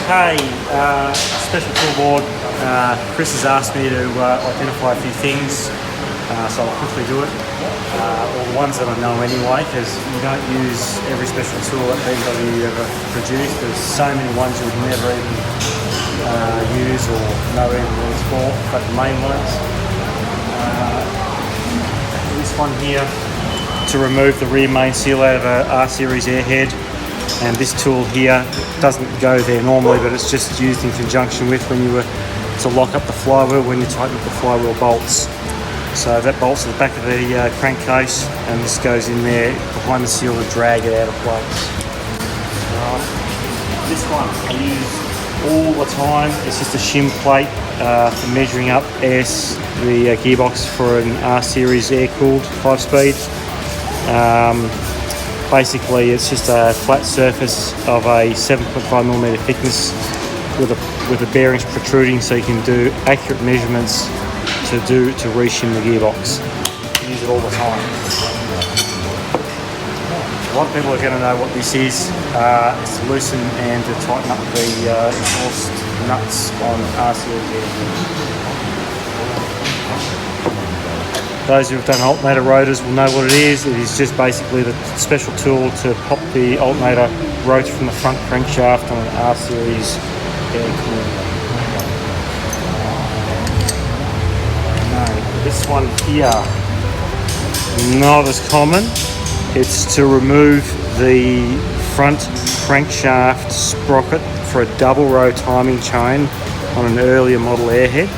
Okay, special tool board. Chris has asked me to identify a few things, so I'll quickly do it. Or the ones that I know anyway, because you don't use every special tool that BMW ever produced. There's so many ones you'll never even use or know any rules for, but the main ones. This one here to remove the rear main seal out of a R-Series airhead. And this tool here doesn't go there normally, but it's just used in conjunction with when you were to lock up the flywheel, when you tighten up the flywheel bolts. So that bolts at the back of the crankcase, and this goes in there behind the seal to drag it out of place. This one I use all the time. It's just a shim plate for measuring up the gearbox for an R-Series air-cooled 5-speed. Basically, it's just a flat surface of a 7.5mm thickness with the bearings protruding, so you can do accurate measurements to reshim the gearbox. I use it all the time. A lot of people are going to know what this is. It's to loosen and to tighten up the exhaust nuts on R-Series airheads. Those who have done alternator rotors will know what it is. It is just basically the special tool to pop the alternator rotor from the front crankshaft on an R-Series air cooler. No, this one here, not as common. It's to remove the front crankshaft sprocket for a double row timing chain on an earlier model airhead.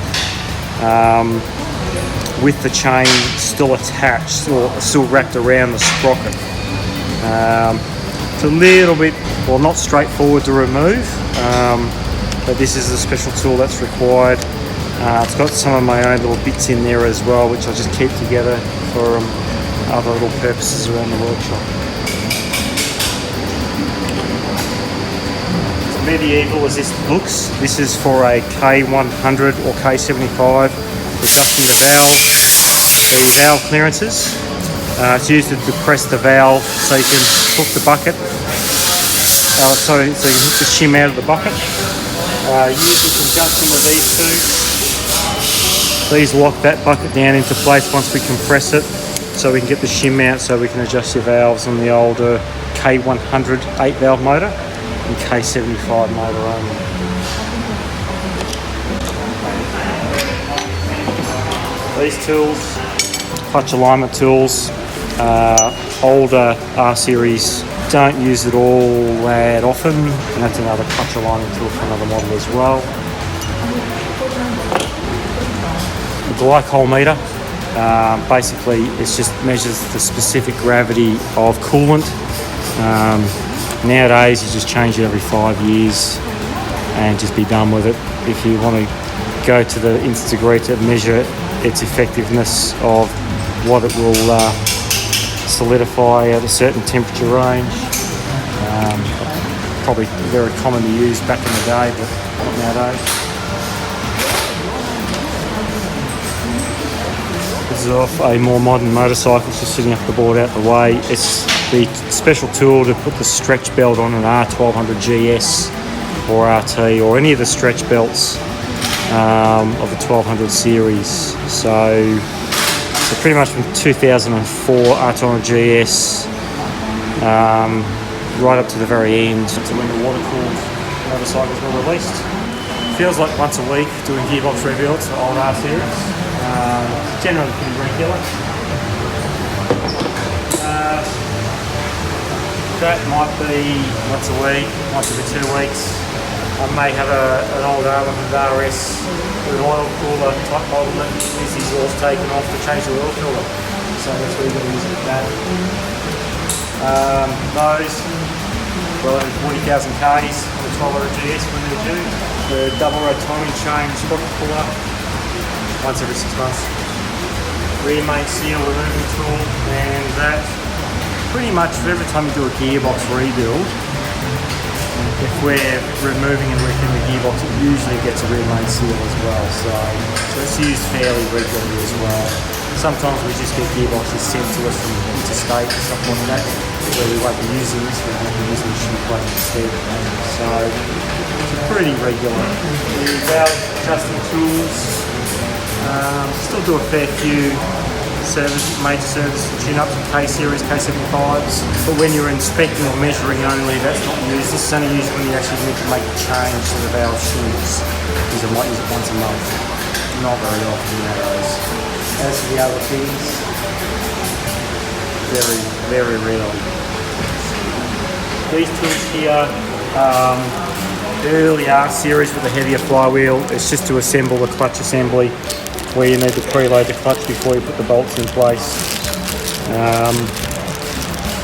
With the chain still attached or still wrapped around the sprocket. It's a little bit, well, not straightforward to remove, but this is a special tool that's required. It's got some of my own little bits in there as well, which I just keep together for other little purposes around the workshop. So medieval as this looks, this is for a K100 or K75. Adjusting the valve clearances. It's used to depress the valve so you can hook the bucket. So you can hook the shim out of the bucket. Used in conjunction with these two. These lock that bucket down into place once we compress it, so we can get the shim out, so we can adjust your valves on the older K100 8-valve motor and K75 motor only. These tools, clutch alignment tools, older R-Series don't use it all that often, and that's another clutch alignment tool for another model as well. The Glycol Meter, basically it just measures the specific gravity of coolant. Nowadays you just change it every 5 years and just be done with it. If you want to go to the nth degree to measure its effectiveness of what it will solidify at a certain temperature range. Probably very common to use back in the day, but not nowadays. This is off a more modern motorcycle, just sitting up the board out the way. It's the special tool to put the stretch belt on an R1200 GS or RT or any of the stretch belts of the 1200 series. So pretty much from 2004 R1200 GS right up to the very end, to when the water-cooled motorcycles were released. Feels like once a week doing gearbox rebuilds for old R-Series. Generally pretty regular. That might be once a week, once every 2 weeks. I may have an old R100 RS with an oil cooler type model that needs the exhaust taken off to change the oil cooler. So that's where you're going to use it that. Those, well over 40,000 Ks on the 1200 GS when they're due. The double row timing chain sprocket puller once every 6 months. Rear main seal removing tool, and that pretty much for every time you do a gearbox rebuild, if we're removing and refilling the gearbox, it usually gets a rear main seal as well, so it's used fairly regularly as well. Sometimes we just get gearboxes sent to us from interstate or something like that. where we won't be using this, we're going to be using the Shim Plate instead. So it's pretty regular. The valve adjusting tools, still do a fair few major service tune-ups with K-series, K75s, but when you're inspecting or measuring only, that's not used. This is only used when you actually need to make a change to the valve shims, because I might use it once a month, not very often nowadays. As for the other things, very rarely. These tools here, early R series with a heavier flywheel. It's just to assemble the clutch assembly, where you need to preload the clutch before you put the bolts in place.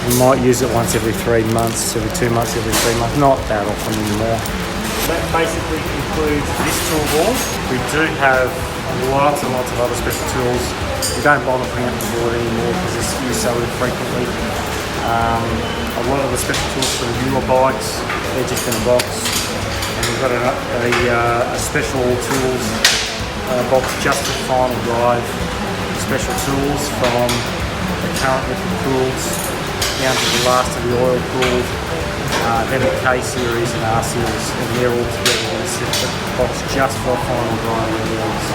You might use it once every 3 months, every 2 months, every 3 months, not that often anymore. That basically concludes this tool board. We do have lots and lots of other special tools. We don't bother putting up the board anymore because it's used so infrequently. A lot of the special tools for the newer bikes, they're just in a box. And we've got a special tools box just for final drive. Special tools from the current liquid cools down to the last of the oil cooled, then the K series and R series, and they're all together in a separate box just for final drive wheels.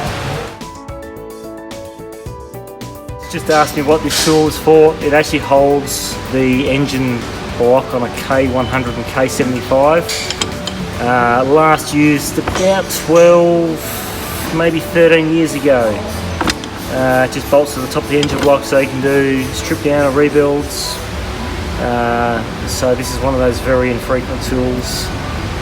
Just asked me what this tool is for. It actually holds the engine block on a K100 and K75. Last used about 12, maybe 13 years ago. It just bolts to the top of the engine block so you can do strip down or rebuilds. So this is one of those very infrequent tools.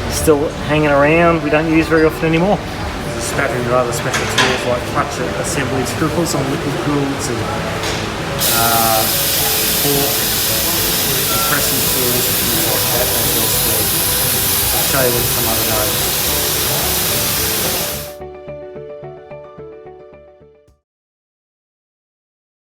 Still hanging around, we don't use very often anymore. There's a spattering of other special tools like clutch assembly screws on liquid cooled and fork, compressing tools and things like that. I'll show you them some other day.